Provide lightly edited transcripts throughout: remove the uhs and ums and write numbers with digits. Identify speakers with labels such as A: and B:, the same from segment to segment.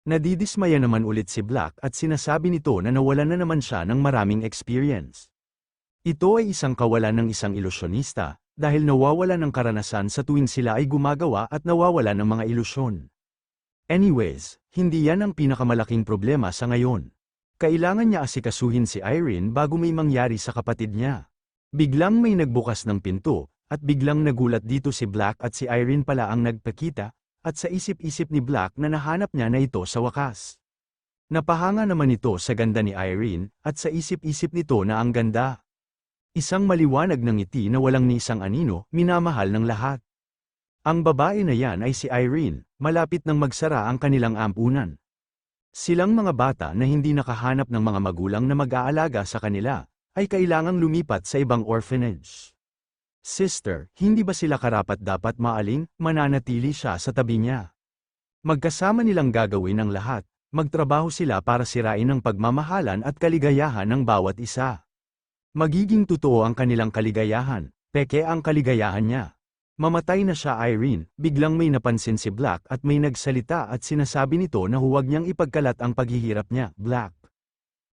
A: Nadidismaya naman ulit si Black at sinasabi nito na nawalan na naman siya ng maraming experience. Ito ay isang kawalan ng isang ilusyonista, dahil nawawala ng karanasan sa tuwing sila ay gumagawa at nawawala ng mga ilusyon. Anyways, hindi yan ang pinakamalaking problema sa ngayon. Kailangan niya asikasuhin si Irene bago may mangyari sa kapatid niya. Biglang may nagbukas ng pinto, at biglang nagulat dito si Black at si Irene pala ang nagpakita, at sa isip-isip ni Black na nahanap niya na ito sa wakas. Napahanga naman ito sa ganda ni Irene, at sa isip-isip nito na ang ganda. Isang maliwanag ng ngiti na walang ni isang anino, minamahal ng lahat. Ang babae na yan ay si Irene, malapit nang magsara ang kanilang ampunan. Silang mga bata na hindi nakahanap ng mga magulang na mag-aalaga sa kanila, ay kailangang lumipat sa ibang orphanage. Sister, hindi ba sila karapat-dapat maaling, mananatili siya sa tabi niya? Magkasama nilang gagawin ang lahat, magtrabaho sila para sirain ang pagmamahalan at kaligayahan ng bawat isa. Magiging totoo ang kanilang kaligayahan, peke ang kaligayahan niya. Mamatay na siya Irene, biglang may napansin si Black at may nagsalita at sinasabi nito na huwag niyang ipagkalat ang paghihirap niya, Black.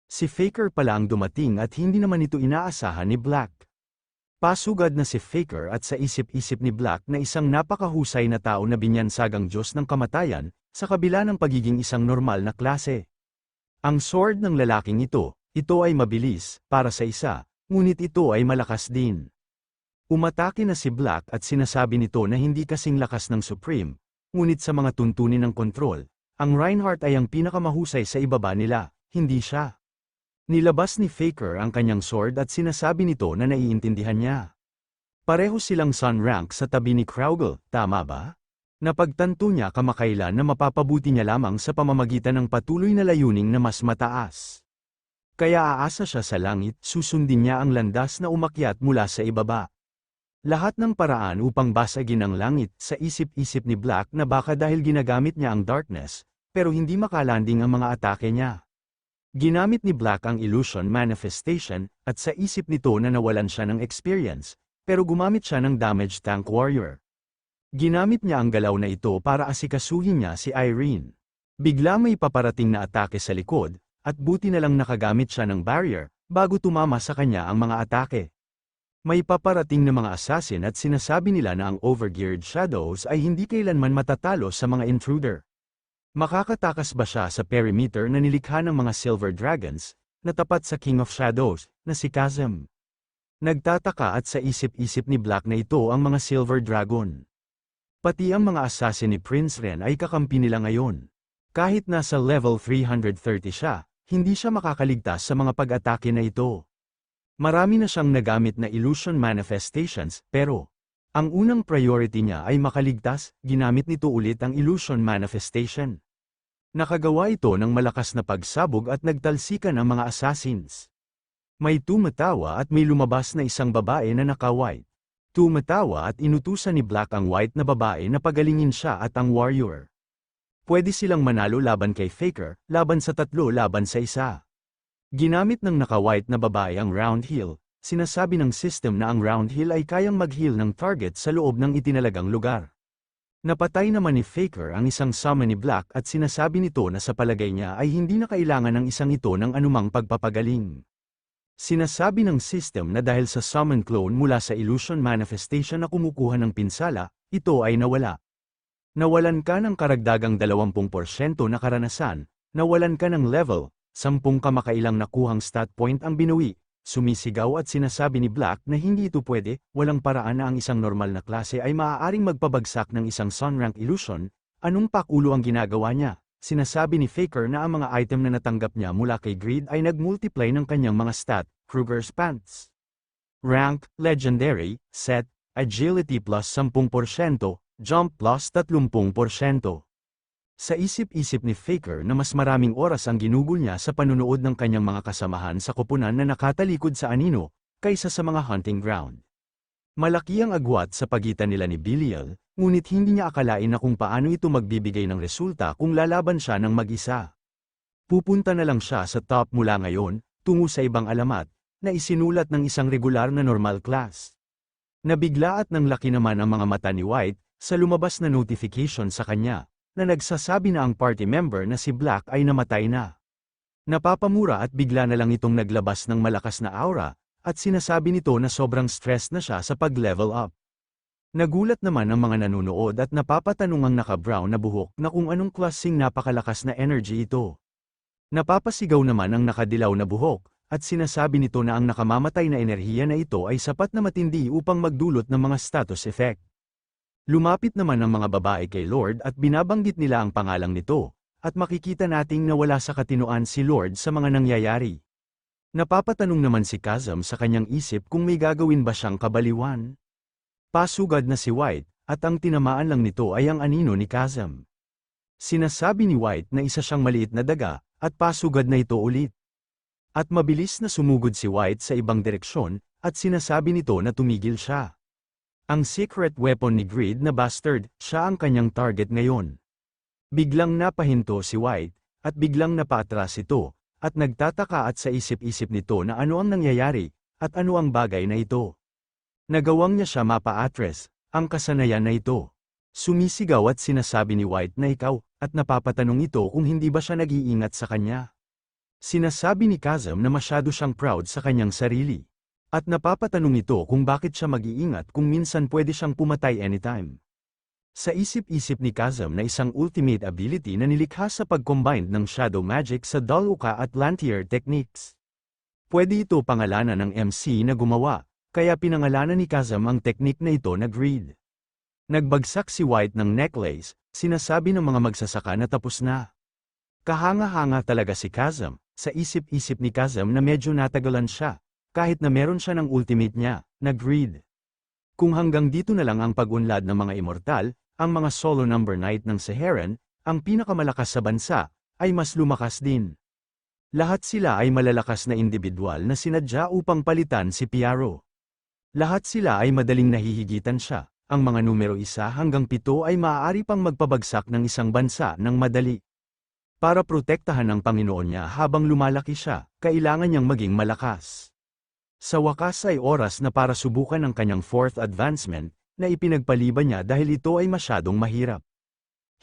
A: Si Faker pala ang dumating at hindi naman ito inaasahan ni Black. Pasugad na si Faker at sa isip-isip ni Black na isang napakahusay na tao na binyansagang Diyos ng kamatayan, sa kabila ng pagiging isang normal na klase. Ang sword ng lalaking ito ay mabilis, para sa isa, ngunit ito ay malakas din. Umatake na si Black at sinasabi nito na hindi kasing lakas ng Supreme, ngunit sa mga tuntunin ng kontrol, ang Reinhardt ay ang pinakamahusay sa ibaba nila, hindi siya. Nilabas ni Faker ang kanyang sword at sinasabi nito na naiintindihan niya. Pareho silang sun rank sa tabi ni Kraugle, tama ba? Napagtanto niya kamakailan na mapapabuti niya lamang sa pamamagitan ng patuloy na layuning na mas mataas. Kaya aasa siya sa langit, susundin niya ang landas na umakyat mula sa ibaba. Lahat ng paraan upang basagin ang langit sa isip-isip ni Black na baka dahil ginagamit niya ang darkness, pero hindi makalanding ang mga atake niya. Ginamit ni Black ang illusion manifestation, at sa isip nito na nawalan siya ng experience, pero gumamit siya ng damage tank warrior. Ginamit niya ang galaw na ito para asikasuhin niya si Irene. Bigla may paparating na atake sa likod, at buti na lang nakagamit siya ng barrier, bago tumama sa kanya ang mga atake. May paparating na mga assassin at sinasabi nila na ang overgeared shadows ay hindi kailanman matatalo sa mga intruder. Makakatakas ba siya sa perimeter na nilikha ng mga silver dragons, na tapat sa King of Shadows, na si Chasm? Nagtataka at sa isip-isip ni Black na ito ang mga silver dragon. Pati ang mga assassin ni Prince Ren ay kakampi nila ngayon. Kahit nasa level 330 siya, hindi siya makakaligtas sa mga pag-atake na ito. Marami na siyang nagamit na illusion manifestations, pero ang unang priority niya ay makaligtas, ginamit nito ulit ang illusion manifestation. Nakagawa ito ng malakas na pagsabog at nagtalsikan ang mga assassins. May tumatawa at may lumabas na isang babae na naka-white. Tumatawa at inutusan ni Black ang white na babae na pagalingin siya at ang warrior. Pwede silang manalo laban kay Faker, laban sa 3 laban sa 1. Ginamit ng naka-white na babae ang round heal. Sinasabi ng system na ang round heal ay kayang mag-heal ng target sa loob ng itinalagang lugar. Napatay naman ni Faker ang isang summon ni Black at sinasabi nito na sa palagay niya ay hindi na kailangan ng isang ito ng anumang pagpapagaling. Sinasabi ng system na dahil sa summon clone mula sa illusion manifestation na kumukuha ng pinsala, ito ay nawala. Nawalan ka ng karagdagang 20% na karanasan, nawalan ka ng level, 10 kamakailang nakuhang stat point ang binawi. Sumisigaw at sinasabi ni Black na hindi ito pwede, walang paraan na ang isang normal na klase ay maaaring magpabagsak ng isang sun rank illusion, anong pakulo ang ginagawa niya? Sinasabi ni Faker na ang mga item na natanggap niya mula kay Greed ay nag-multiply ng kanyang mga stat, Kruger's Pants. Rank, Legendary, Set, Agility plus 10%, Jump plus 30%. Sa isip-isip ni Faker na mas maraming oras ang ginugol niya sa panunood ng kanyang mga kasamahan sa koponan na nakatalikod sa anino, kaysa sa mga hunting ground. Malaki ang agwat sa pagitan nila ni Belial, ngunit hindi niya akalain na kung paano ito magbibigay ng resulta kung lalaban siya ng mag-isa. Pupunta na lang siya sa top mula ngayon, tungo sa ibang alamat, na isinulat ng isang regular na normal class. Nabigla at nang laki naman ang mga mata ni White, sa lumabas na notification sa kanya. na nagsasabi na ang party member na si Black ay namatay na. Napapamura at bigla na lang itong naglabas ng malakas na aura, at sinasabi nito na sobrang stressed na siya sa pag-level up. Nagulat naman ang mga nanunood at napapatanong ang naka-brown na buhok na kung anong klaseng napakalakas na energy ito. Napapasigaw naman ang nakadilaw na buhok, at sinasabi nito na ang nakamamatay na enerhiya na ito ay sapat na matindi upang magdulot ng mga status effect. Lumapit naman ang mga babae kay Lord at binabanggit nila ang pangalang nito, at makikita nating nawala sa katinoan si Lord sa mga nangyayari. Napapatanong naman si Kazam sa kanyang isip kung may gagawin ba siyang kabaliwan. Pasugad na si White, at ang tinamaan lang nito ay ang anino ni Kazam. Sinasabi ni White na isa siyang maliit na daga, at pasugad na ito ulit. At mabilis na sumugod si White sa ibang direksyon, at sinasabi nito na tumigil siya. Ang secret weapon ni Greed na bastard, siya ang kanyang target ngayon. Biglang napahinto si White, at biglang napaatras ito, at nagtataka at sa isip-isip nito na ano ang nangyayari, at ano ang bagay na ito. Nagawang niya siya mapa-atres, ang kasanayan na ito. Sumisigaw at sinasabi ni White na ikaw, at napapatanong ito kung hindi ba siya nag-iingat sa kanya. Sinasabi ni Kazam na masyado siyang proud sa kanyang sarili. At napapatanong ito kung bakit siya mag-iingat kung minsan pwede siyang pumatay anytime. Sa isip-isip ni Kazam na isang ultimate ability na nilikha sa pag-combine ng shadow magic sa Daluka at Lantier techniques. Pwede ito pangalanan ng MC na gumawa, kaya pinangalanan ni Kazam ang teknik na ito na Greed. Nagbagsak si White ng necklace, sinasabi ng mga magsasaka na tapos na. Kahanga-hanga talaga si Kazam, sa isip-isip ni Kazam na medyo natagalan siya, kahit na meron siya ng ultimate niya, na Greed. Kung hanggang dito na lang ang pag-unlad ng mga immortal, ang mga solo number knight ng Saharan, ang pinakamalakas sa bansa, ay mas lumakas din. Lahat sila ay malalakas na individual na sinadya upang palitan si Piaro. Lahat sila ay madaling nahihigitan siya, ang mga numero 1 hanggang 7 ay maaari pang magpabagsak ng isang bansa ng madali. Para protektahan ang Panginoon niya habang lumalaki siya, kailangan niyang maging malakas. Sa wakas ay oras na para subukan ang kanyang 4th advancement, na ipinagpaliban niya dahil ito ay masyadong mahirap.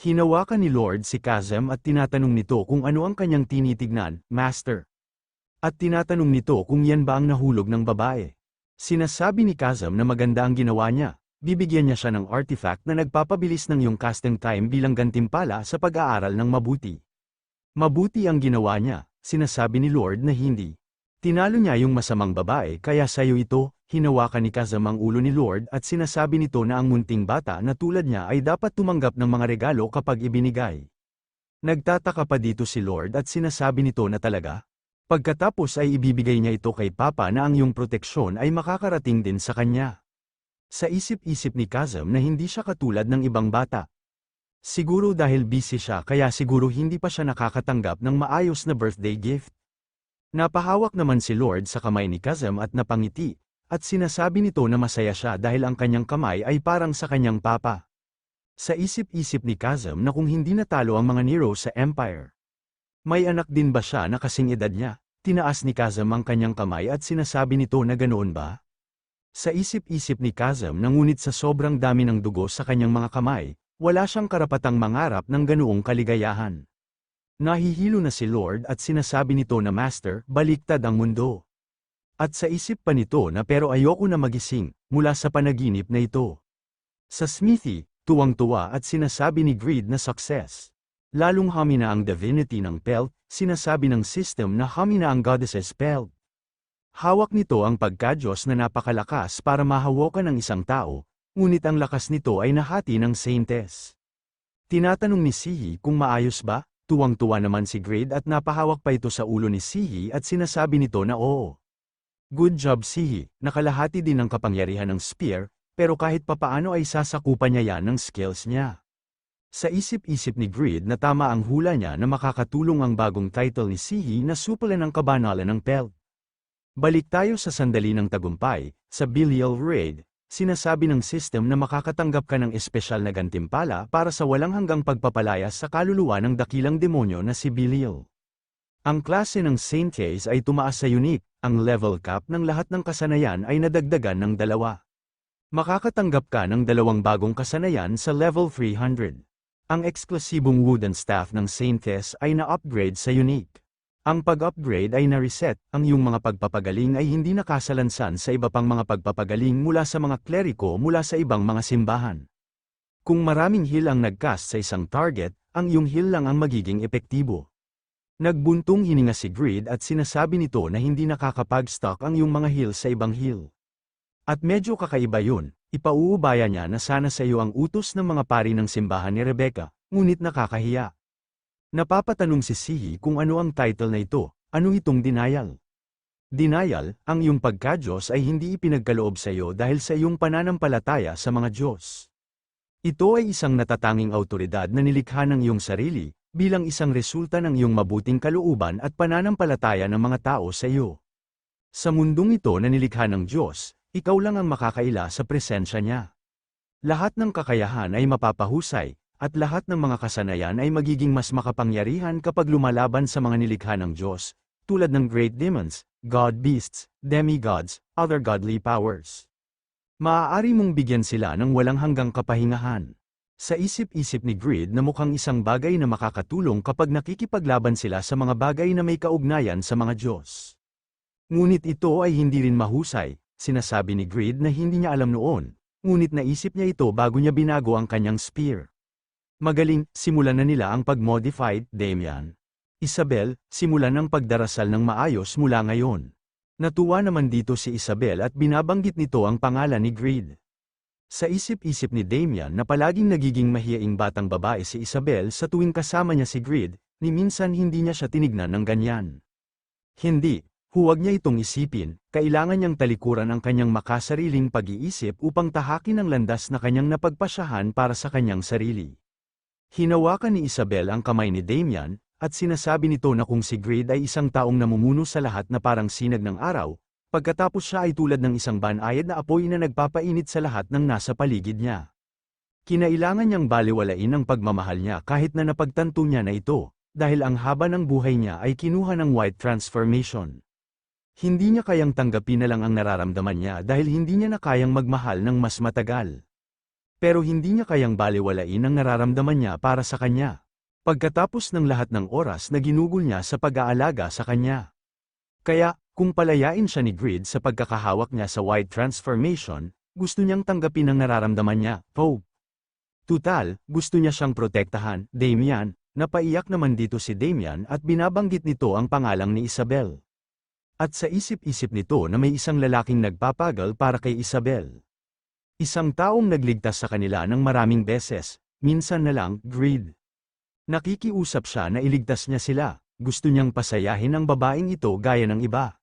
A: Hinawakan ni Lord si Kazam at tinatanong nito kung ano ang kanyang tinitignan, Master. At tinatanong nito kung yan ba ang nahulog ng babae. Sinasabi ni Kazam na maganda ang ginawa niya, bibigyan niya siya ng artifact na nagpapabilis ng iyong casting time bilang gantimpala sa pag-aaral ng mabuti. Mabuti ang ginawa niya, sinasabi ni Lord na hindi. Tinalo niya yung masamang babae kaya sayo ito, hinawakan ni Kazam ang ulo ni Lord at sinasabi nito na ang munting bata na tulad niya ay dapat tumanggap ng mga regalo kapag ibinigay. Nagtataka pa dito si Lord at sinasabi nito na talaga. Pagkatapos ay ibibigay niya ito kay Papa na ang iyong proteksyon ay makakarating din sa kanya. Sa isip-isip ni Kazam na hindi siya katulad ng ibang bata. Siguro dahil busy siya kaya siguro hindi pa siya nakakatanggap ng maayos na birthday gift. Napahawak naman si Lord sa kamay ni Kazam at napangiti, at sinasabi nito na masaya siya dahil ang kanyang kamay ay parang sa kanyang papa. Sa isip-isip ni Kazam na kung hindi natalo ang mga Nero sa Empire. May anak din ba siya na kasing edad niya? Tinaas ni Kazam ang kanyang kamay at sinasabi nito na ganoon ba? Sa isip-isip ni Kazam na ngunit sa sobrang dami ng dugo sa kanyang mga kamay, wala siyang karapatang mangarap ng ganoong kaligayahan. Nahihilo na si Lord at sinasabi nito na Master, baliktad ang mundo. At sa isip pa nito na pero ayoko na magising, mula sa panaginip na ito. Sa smithy, tuwang-tuwa at sinasabi ni Greed na success. Lalong humina ang divinity ng Pelt, sinasabi ng system na humina ang goddess's Pelt. Hawak nito ang pagka-Diyos na napakalakas para mahawakan ng isang tao, ngunit ang lakas nito ay nahati ng saintess. Tinatanong ni Sihi kung maayos ba, tuwang-tuwa naman si Greed at napahawak pa ito sa ulo ni Sihi at sinasabi nito na oo. Good job Sihi, nakalahati din ang kapangyarihan ng spear, pero kahit papaano ay sasakupan niya yan ng skills niya. Sa isip-isip ni Greed na tama ang hula niya na makakatulong ang bagong title ni Sihi na supulan ang kabanalan ng Pelt. Balik tayo sa sandali ng tagumpay, sa Belial Raid, sinasabi ng system na makakatanggap ka ng espesyal na gantimpala para sa walang hanggang pagpapalaya sa kaluluwa ng dakilang demonyo na si Belial. Ang klase ng Saintes ay tumaas sa unique, ang level cap ng lahat ng kasanayan ay nadagdagan ng 2. Makakatanggap ka ng 2 bagong kasanayan sa level 300. Ang eksklusibong wooden staff ng Saintess ay na-upgrade sa unique. Ang pag-upgrade ay na-reset, ang iyong mga pagpapagaling ay hindi nakasalansan sa iba pang mga pagpapagaling mula sa mga kleriko mula sa ibang mga simbahan. Kung maraming heal ang nag-cast sa isang target, ang iyong heal lang ang magiging epektibo. Nagbuntong hininga si Greed at sinasabi nito na hindi nakakapag-stock ang iyong mga heal sa ibang heal. At medyo kakaiba yun, ipauubaya niya na sana sa iyo ang utos ng mga pari ng simbahan ni Rebecca, ngunit nakakahiya. Napapatanong si Sihi kung ano ang title na ito, ano itong denial. Denial, ang iyong pagka-Diyos ay hindi ipinagkaloob sa iyo dahil sa iyong pananampalataya sa mga Diyos. Ito ay isang natatanging awtoridad na nilikha ng iyong sarili, bilang isang resulta ng iyong mabuting kalooban at pananampalataya ng mga tao sa iyo. Sa mundong ito na nilikha ng Diyos, ikaw lang ang makakaila sa presensya niya. Lahat ng kakayahan ay mapapahusay, at lahat ng mga kasanayan ay magiging mas makapangyarihan kapag lumalaban sa mga nilikha ng Diyos, tulad ng great demons, god beasts, demigods, other godly powers. Maaari mong bigyan sila ng walang hanggang kapahingahan. Sa isip-isip ni Greed na mukhang isang bagay na makakatulong kapag nakikipaglaban sila sa mga bagay na may kaugnayan sa mga Diyos. Ngunit ito ay hindi rin mahusay, sinasabi ni Greed na hindi niya alam noon, ngunit naisip niya ito bago niya binago ang kanyang spear. Magaling, simulan na nila ang pag-modified, Damian. Isabel, simulan ang pagdarasal ng maayos mula ngayon. Natuwa naman dito si Isabel at binabanggit nito ang pangalan ni Greed. Sa isip-isip ni Damian na palaging nagiging mahiyaing batang babae si Isabel sa tuwing kasama niya si Greed, ni minsan hindi niya siya tinignan ng ganyan. Hindi, huwag niya itong isipin, kailangan niyang talikuran ang kanyang makasariling pag-iisip upang tahakin ang landas na kanyang napagpasyahan para sa kanyang sarili. Hinawakan ni Isabel ang kamay ni Damian, at sinasabi nito na kung si Greed ay isang taong namumuno sa lahat na parang sinag ng araw, pagkatapos siya ay tulad ng isang banayad na apoy na nagpapainit sa lahat ng nasa paligid niya. Kinailangan niyang baliwalain ang pagmamahal niya kahit na napagtanto niya na ito, dahil ang haba ng buhay niya ay kinuha ng white transformation. Hindi niya kayang tanggapin na lang ang nararamdaman niya dahil hindi niya na kayang magmahal ng mas matagal. Pero hindi niya kayang baliwalain ang nararamdaman niya para sa kanya. Pagkatapos ng lahat ng oras na ginugol niya sa pag-aalaga sa kanya. Kaya, kung palayain siya ni Greed sa pagkakahawak niya sa white transformation, gusto niyang tanggapin ang nararamdaman niya, Pope. Tutal, gusto niya siyang protektahan, Damian, napaiyak naman dito si Damian at binabanggit nito ang pangalang ni Isabel. At sa isip-isip nito na may isang lalaking nagpapagal para kay Isabel. Isang taong nagligtas sa kanila ng maraming beses, minsan na lang, Greed. Nakikiusap siya na iligtas niya sila, gusto niyang pasayahin ang babaeng ito gaya ng iba.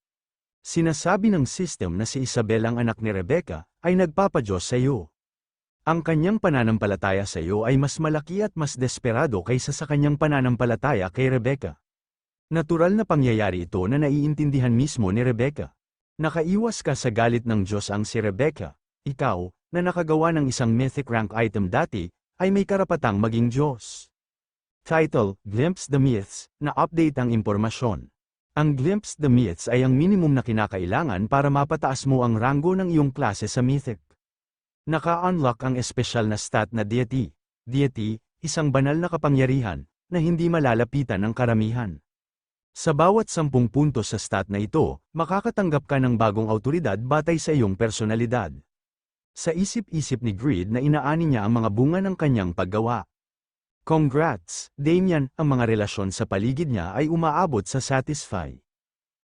A: Sinasabi ng system na si Isabel ang anak ni Rebecca, ay nagpapadiyos sa iyo. Ang kanyang pananampalataya sa iyo ay mas malaki at mas desperado kaysa sa kanyang pananampalataya kay Rebecca. Natural na pangyayari ito na naiintindihan mismo ni Rebecca. Nakaiwas ka sa galit ng Diyos ang si Rebecca, ikaw, na nakagawa ng isang mythic rank item dati, ay may karapatang maging Diyos. Title, Glimpse the Myths, na-update ang impormasyon. Ang Glimpse the Myths ay ang minimum na kinakailangan para mapataas mo ang ranggo ng iyong klase sa Mythic. Naka-unlock ang espesyal na stat na Deity. Deity, isang banal na kapangyarihan, na hindi malalapitan ng karamihan. Sa bawat 10 puntos sa stat na ito, makakatanggap ka ng bagong awtoridad batay sa iyong personalidad. Sa isip-isip ni Greed na inaani niya ang mga bunga ng kanyang paggawa. Congrats, Damian, ang mga relasyon sa paligid niya ay umaabot sa satisfy.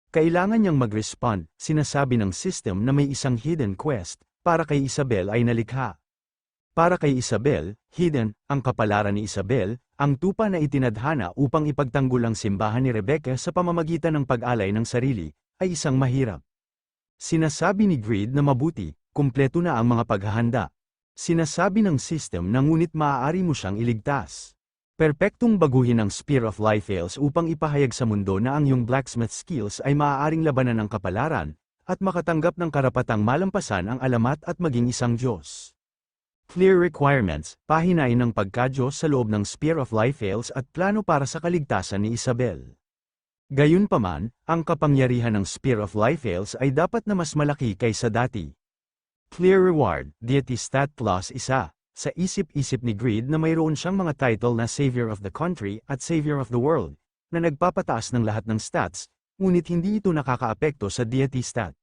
A: Kailangan niyang mag-respond, sinasabi ng system na may isang hidden quest, para kay Isabel ay nalikha. Para kay Isabel, hidden, ang kapalaran ni Isabel, ang tupa na itinadhana upang ipagtanggol ang simbahan ni Rebecca sa pamamagitan ng pag-alay ng sarili, ay isang mahirap. Sinasabi ni Greed na mabuti, kumpleto na ang mga paghahanda. Sinasabi ng system na ngunit maaari mo siyang iligtas. Perpektong baguhin ang Spear of Life Fails upang ipahayag sa mundo na ang iyong blacksmith skills ay maaaring labanan ng kapalaran, at makatanggap ng karapatang malampasan ang alamat at maging isang Diyos. Clear requirements, pahinain ng pagka-Diyos sa loob ng Spear of Life Fails at plano para sa kaligtasan ni Isabel. Gayunpaman, ang kapangyarihan ng Spear of Life Fails ay dapat na mas malaki kaysa dati. Clear reward, Deity Stat Plus 1. Sa isip-isip ni Greed na mayroon siyang mga title na Savior of the Country at Savior of the World, na nagpapataas ng lahat ng stats, ngunit hindi ito nakakaapekto sa deity stat.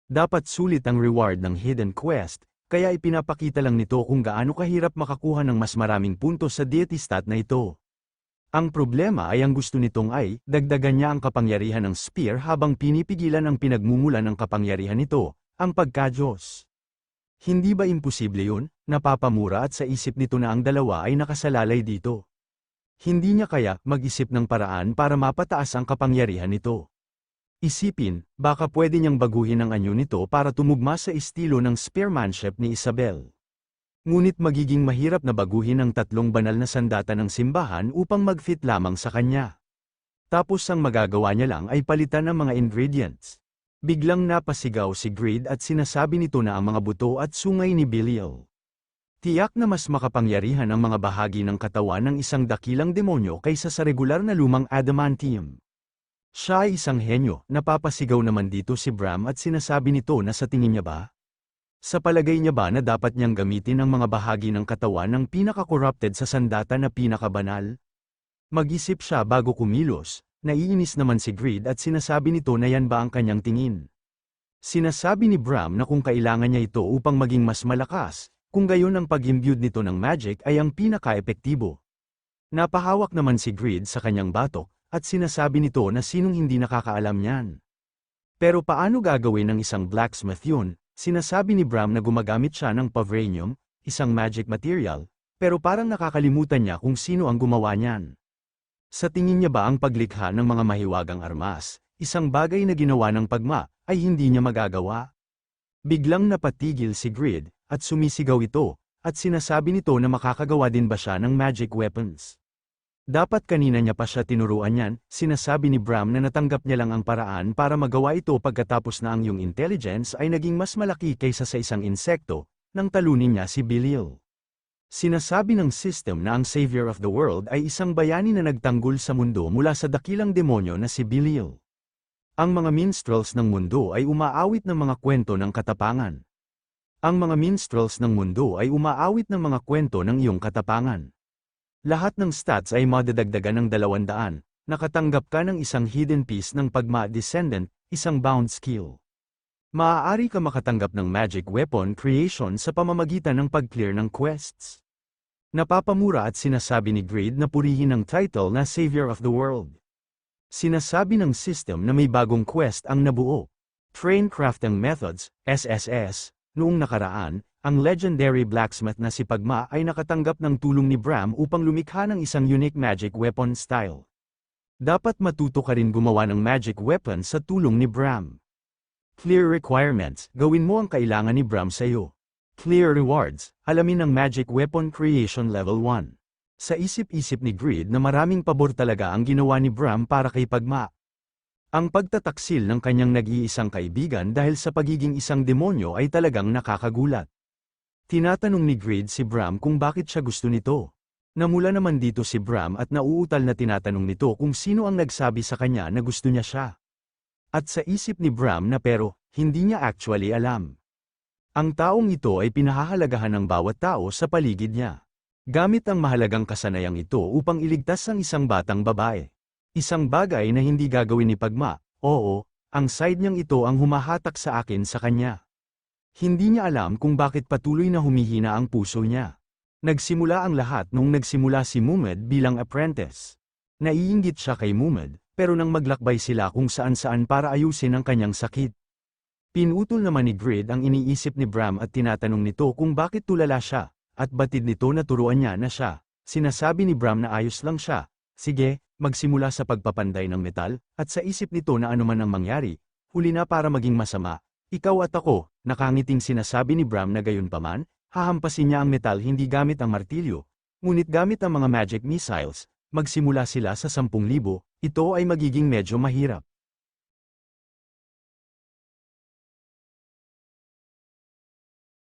A: Dapat sulit ang reward ng hidden quest, kaya ipinapakita lang nito kung gaano kahirap makakuha ng mas maraming puntos sa deity stat na ito. Ang problema ay ang gusto nitong ay, dagdagan niya ang kapangyarihan ng spear habang pinipigilan ang pinagmumulan ng kapangyarihan nito, ang pagka-Diyos. Hindi ba imposible yun? Napapamura at sa isip nito na ang dalawa ay nakasalalay dito. Hindi niya kaya mag-isip ng paraan para mapataas ang kapangyarihan nito. Isipin, baka pwede niyang baguhin ang anyo nito para tumugma sa estilo ng spearmanship ni Isabel. Ngunit magiging mahirap na baguhin ang 3 banal na sandata ng simbahan upang mag-fit lamang sa kanya. Tapos ang magagawa niya lang ay palitan ang mga ingredients. Biglang napasigaw si Greed at sinasabi nito na ang mga buto at sungay ni Belial. Tiyak na mas makapangyarihan ang mga bahagi ng katawan ng isang dakilang demonyo kaysa sa regular na lumang adamantium. Siya ay isang henyo, napapasigaw naman dito si Bram at sinasabi nito na sa tingin niya ba? Sa palagay niya ba na dapat niyang gamitin ang mga bahagi ng katawan ng pinaka-corrupted sa sandata na pinakabanal? Mag-isip siya bago kumilos. Naiinis naman si Greed at sinasabi nito na yan ba ang kanyang tingin. Sinasabi ni Bram na kung kailangan niya ito upang maging mas malakas, kung gayon ang pag-imbue nito ng magic ay ang pinaka-epektibo. Napahawak naman si Greed sa kanyang batok, at sinasabi nito na sinong hindi nakakaalam niyan. Pero paano gagawin ng isang blacksmith yun? Sinasabi ni Bram na gumagamit siya ng pavranium, isang magic material, pero parang nakakalimutan niya kung sino ang gumawa niyan. Sa tingin niya ba ang paglikha ng mga mahiwagang armas, isang bagay na ginawa ng pagma, ay hindi niya magagawa? Biglang napatigil si Greed, at sumisigaw ito, at sinasabi nito na makakagawa din ba siya ng magic weapons. Dapat kanina niya pa siya tinuruan yan, sinasabi ni Bram na natanggap niya lang ang paraan para magawa ito pagkatapos na ang iyong intelligence ay naging mas malaki kaysa sa isang insekto, nang talunin niya si Belial. Sinasabi ng system na ang Savior of the World ay isang bayani na nagtanggol sa mundo mula sa dakilang demonyo na si Belial. Ang mga minstrels ng mundo ay umaawit ng mga kwento ng katapangan. Ang mga minstrels ng mundo ay umaawit ng mga kwento ng iyong katapangan. Lahat ng stats ay madadagdagan ng 200, nakatanggap ka ng isang hidden piece ng Pagma Descendant, isang bound skill. Maaari ka makatanggap ng magic weapon creation sa pamamagitan ng pag-clear ng quests. Napapamura at sinasabi ni Greed na purihin ang title na Savior of the World. Sinasabi ng system na may bagong quest ang nabuo. Train Crafting Methods, SSS, noong nakaraan, ang legendary blacksmith na si Pagma ay nakatanggap ng tulong ni Bram upang lumikha ng isang unique magic weapon style. Dapat matuto ka rin gumawa ng magic weapon sa tulong ni Bram. Clear requirements, gawin mo ang kailangan ni Bram sa iyo. Clear rewards, alamin ang magic weapon creation level 1. Sa isip-isip ni Greed na maraming pabor talaga ang ginawa ni Bram para kay Pagma. Ang pagtataksil ng kanyang nag-iisang kaibigan dahil sa pagiging isang demonyo ay talagang nakakagulat. Tinatanong ni Greed si Bram kung bakit siya gusto nito. Namula naman dito si Bram at nauutal na tinatanong nito kung sino ang nagsabi sa kanya na gusto niya siya. At sa isip ni Bram na pero, hindi niya actually alam. Ang taong ito ay pinahahalagahan ng bawat tao sa paligid niya. Gamit ang mahalagang kasanayang ito upang iligtas ang isang batang babae. Isang bagay na hindi gagawin ni Pagma, oo, ang side niyang ito ang humahatak sa akin sa kanya. Hindi niya alam kung bakit patuloy na humihina ang puso niya. Nagsimula ang lahat nung nagsimula si Mumed bilang apprentice. Naiinggit siya kay Mumed, pero nang maglakbay sila kung saan-saan para ayusin ang kanyang sakit. Pinutol naman ni Greed ang iniisip ni Bram at tinatanong nito kung bakit tulala siya, at batid nito na turuan niya na siya. Sinasabi ni Bram na ayos lang siya. Sige, magsimula sa pagpapanday ng metal, at sa isip nito na anuman ang mangyari, huli na para maging masama. Ikaw at ako, nakangiting sinasabi ni Bram na gayunpaman, hahampasin niya ang metal hindi gamit ang martilyo, ngunit gamit ang mga magic missiles. Magsimula sila sa 10,000, ito ay magiging medyo mahirap.